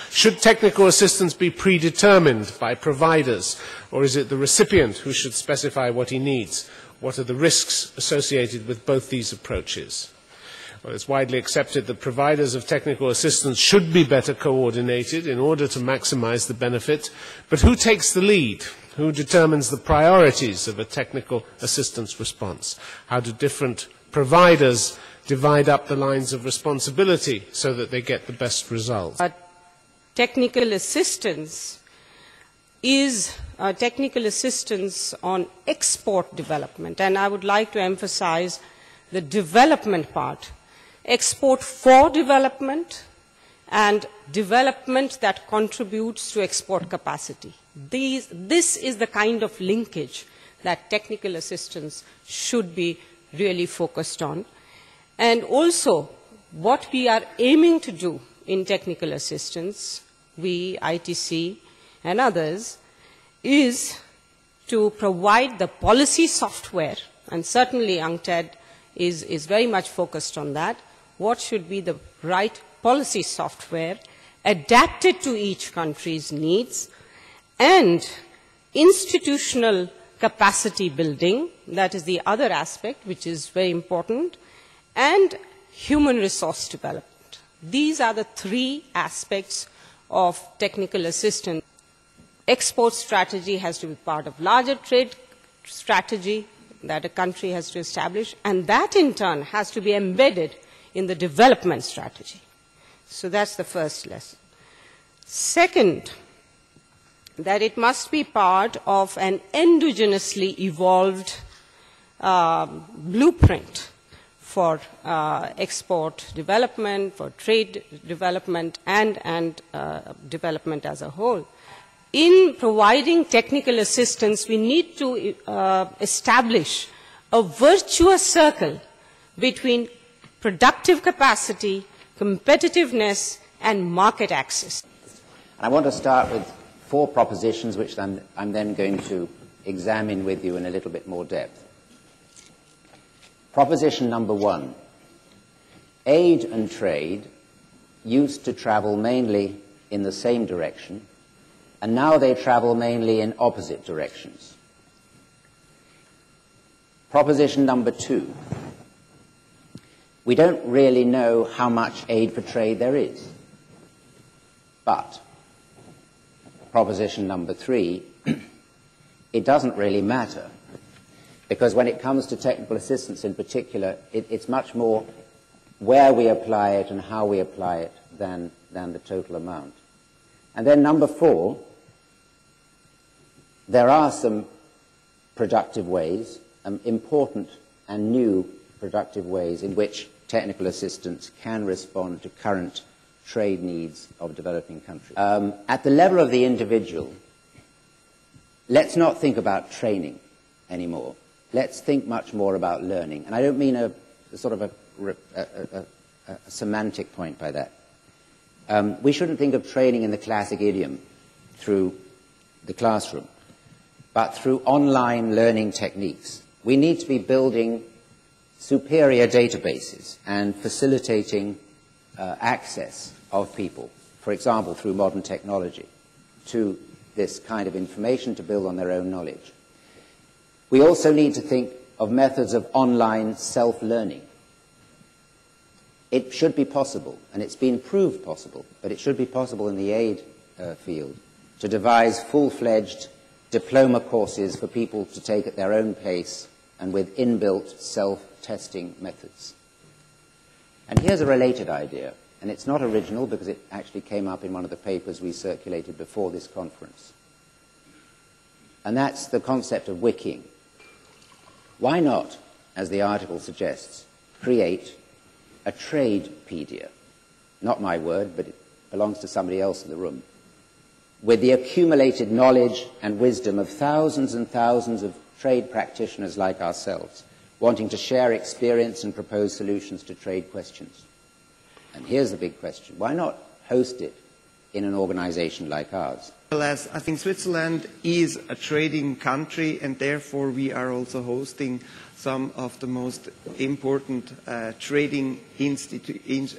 Should technical assistance be predetermined by providers, or is it the recipient who should specify what he needs? What are the risks associated with both these approaches? Well, it's widely accepted that providers of technical assistance should be better coordinated in order to maximize the benefit, but who takes the lead? Who determines the priorities of a technical assistance response? How do different providers divide up the lines of responsibility so that they get the best results? Technical assistance is technical assistance on export development, and I would like to emphasize the development part. Export for development and development that contributes to export capacity. This is the kind of linkage that technical assistance should be really focused on. And also, what we are aiming to do in technical assistance, we, ITC, and others, is to provide the policy software, and certainly UNCTAD is very much focused on that. What should be the right policy software adapted to each country's needs, and institutional capacity building, that is the other aspect which is very important, and human resource development. These are the three aspects of technical assistance. Export strategy has to be part of larger trade strategy that a country has to establish, and that in turn has to be embedded in the development strategy. So that's the first lesson. Second, that it must be part of an endogenously evolved blueprint for export development, for trade development, and development as a whole. In providing technical assistance, we need to establish a virtuous circle between productive capacity, competitiveness, and market access. I want to start with 4 propositions which I'm then going to examine with you in a little bit more depth. Proposition number 1. Aid and trade used to travel mainly in the same direction, and now they travel mainly in opposite directions. Proposition number 2. We don't really know how much aid for trade there is. But, proposition number 3, it doesn't really matter, because when it comes to technical assistance in particular, it's much more where we apply it and how we apply it than the total amount. And then number 4, there are some productive ways, important and new productive ways in which technical assistance can respond to current trade needs of developing countries. At the level of the individual, let's not think about training anymore. Let's think much more about learning. And I don't mean a sort of a semantic point by that. We shouldn't think of training in the classic idiom through the classroom, but through online learning techniques. We need to be building superior databases and facilitating access of people, for example, through modern technology, to this kind of information to build on their own knowledge. We also need to think of methods of online self-learning. It should be possible, and it's been proved possible, but it should be possible in the aid field to devise full-fledged diploma courses for people to take at their own pace and with inbuilt self-testing methods. And here's a related idea, and it's not original because it actually came up in one of the papers we circulated before this conference. And that's the concept of wikiing. Why not, as the article suggests, create a tradepedia? Not my word, but it belongs to somebody else in the room. With the accumulated knowledge and wisdom of thousands and thousands of trade practitioners like ourselves, wanting to share experience and propose solutions to trade questions. And here's the big question. Why not host it in an organization like ours? Nevertheless, I think Switzerland is a trading country, and therefore we are also hosting some of the most important trading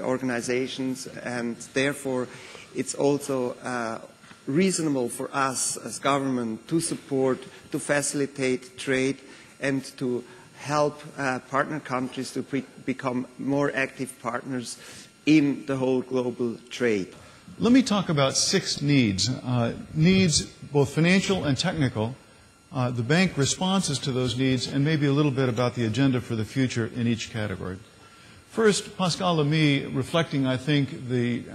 organizations, and therefore it's also reasonable for us as government to support, to facilitate trade, and to help partner countries to become more active partners in the whole global trade. Let me talk about 6 needs. Needs both financial and technical, the bank responses to those needs, and maybe a little bit about the agenda for the future in each category. First, Pascal Lamy, reflecting, I think, the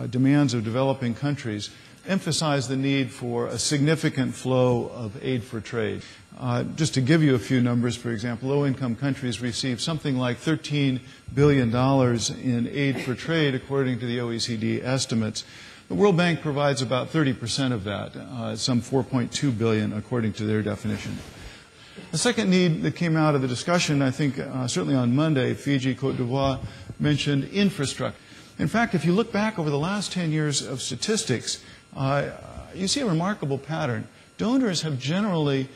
demands of developing countries, emphasized the need for a significant flow of aid for trade. Just to give you a few numbers, for example, low-income countries receive something like $13 billion in aid for trade, according to the OECD estimates. The World Bank provides about 30% of that, some $4.2 billion, according to their definition. The second need that came out of the discussion, I think, certainly on Monday, Fiji, Cote d'Ivoire, mentioned infrastructure. In fact, if you look back over the last 10 years of statistics, you see a remarkable pattern. Donors have generally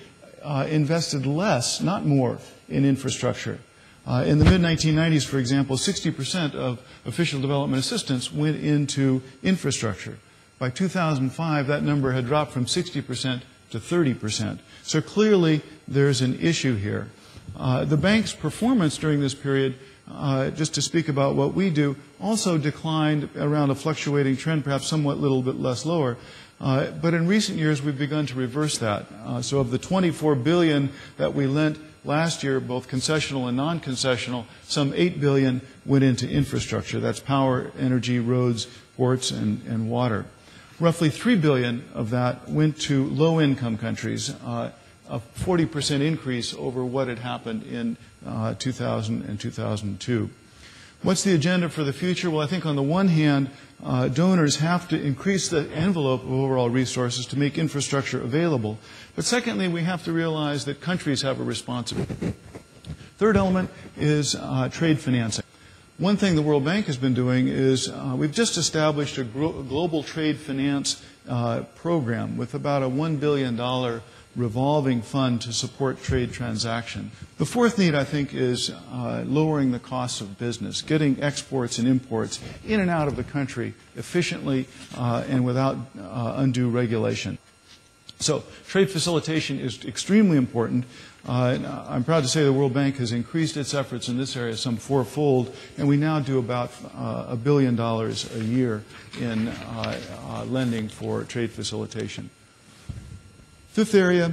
invested less, not more, in infrastructure. In the mid-1990s, for example, 60% of official development assistance went into infrastructure. By 2005, that number had dropped from 60% to 30%. So clearly, there's an issue here. The bank's performance during this period, just to speak about what we do, also declined around a fluctuating trend, perhaps somewhat little bit less lower. But in recent years, we've begun to reverse that. So of the $24 billion that we lent last year, both concessional and non-concessional, some $8 billion went into infrastructure. That's power, energy, roads, ports, and water. Roughly $3 billion of that went to low-income countries, a 40% increase over what had happened in 2000 and 2002. What's the agenda for the future? Well, I think on the one hand, donors have to increase the envelope of overall resources to make infrastructure available. But secondly, we have to realize that countries have a responsibility. Third element is trade financing. One thing the World Bank has been doing is we've just established a global trade finance program with about a $1 billion revolving fund to support trade transaction. The fourth need, I think, is lowering the costs of business, getting exports and imports in and out of the country efficiently and without undue regulation. So trade facilitation is extremely important. I'm proud to say the World Bank has increased its efforts in this area some fourfold, and we now do about $1 billion a year in lending for trade facilitation. Fifth area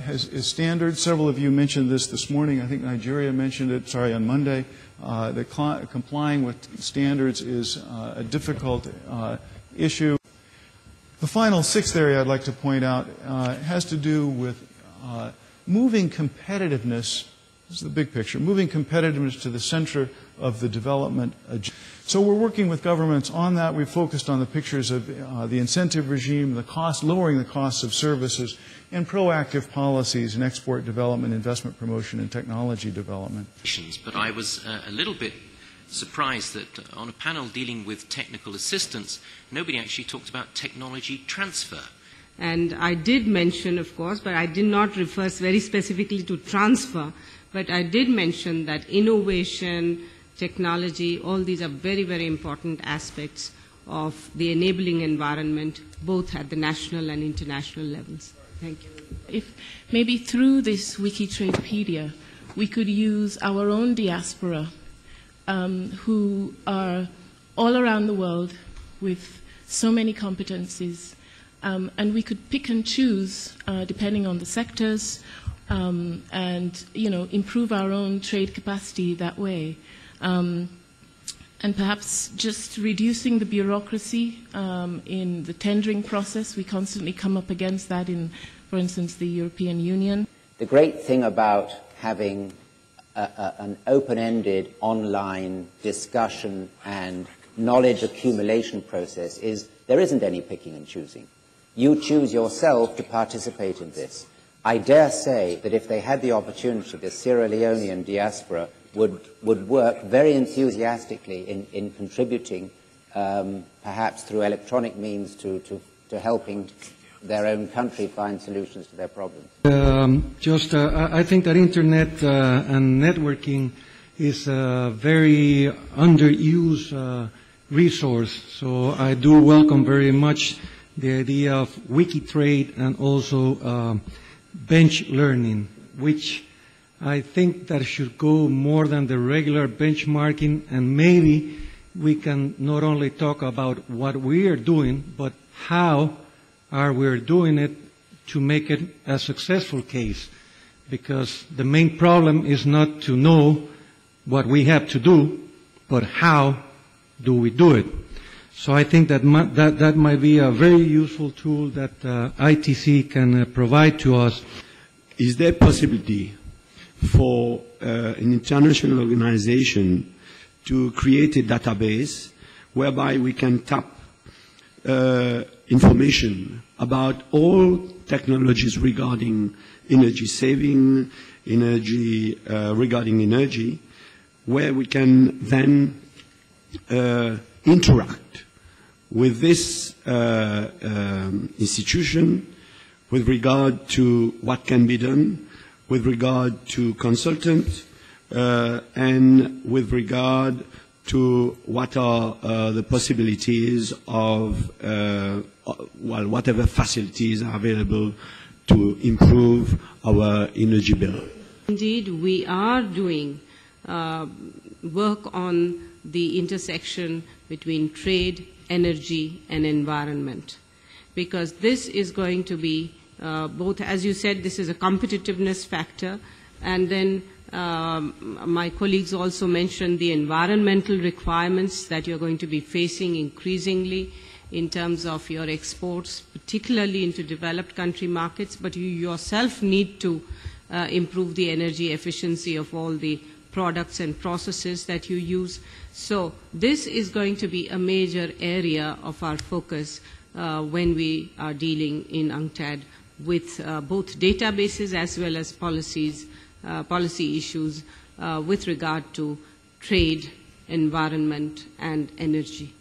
is standards. Several of you mentioned this morning. I think Nigeria mentioned it, on Monday. That complying with standards is a difficult issue. The final sixth area I'd like to point out has to do with moving competitiveness, this is the big picture, moving competitiveness to the center of the development agenda. So we're working with governments on that. We've focused on the pictures of the incentive regime, the cost, lowering the costs of services, and proactive policies in export development, investment promotion, and technology development. But I was a little bit surprised that on a panel dealing with technical assistance, nobody actually talked about technology transfer. And I did mention, of course, but I did not refer very specifically to transfer, but I did mention that innovation, technology, all these are very, very important aspects of the enabling environment, both at the national and international levels. Thank you. If maybe through this Wikitradepedia, we could use our own diaspora, who are all around the world with so many competencies, and we could pick and choose depending on the sectors, and improve our own trade capacity that way. And perhaps just reducing the bureaucracy in the tendering process. We constantly come up against that in, for instance, the European Union. The great thing about having an open-ended online discussion and knowledge accumulation process is there isn't any picking and choosing. You choose yourself to participate in this. I dare say that if they had the opportunity, the Sierra Leonean diaspora would work very enthusiastically in contributing, perhaps through electronic means, to to helping their own country find solutions to their problems? I think that Internet and networking is a very underused resource. So I do welcome very much the idea of Wikitrade and also bench learning, which I think that should go more than the regular benchmarking, and maybe we can not only talk about what we are doing, but how are we doing it to make it a successful case. Because the main problem is not to know what we have to do, but how do we do it. So I think that that might be a very useful tool that ITC can provide to us. Is there a possibility for an international organization to create a database whereby we can tap information about all technologies regarding energy saving, regarding energy, where we can then interact with this institution with regard to what can be done, with regard to consultants, and with regard to what are the possibilities of, whatever facilities are available to improve our energy bill. Indeed, we are doing work on the intersection between trade, energy, and environment, because this is going to be both, as you said, this is a competitiveness factor, and then my colleagues also mentioned the environmental requirements that you're going to be facing increasingly in terms of your exports, particularly into developed country markets, but you yourself need to improve the energy efficiency of all the products and processes that you use. So this is going to be a major area of our focus when we are dealing in UNCTAD with both databases as well as policies, policy issues with regard to trade, environment, and energy.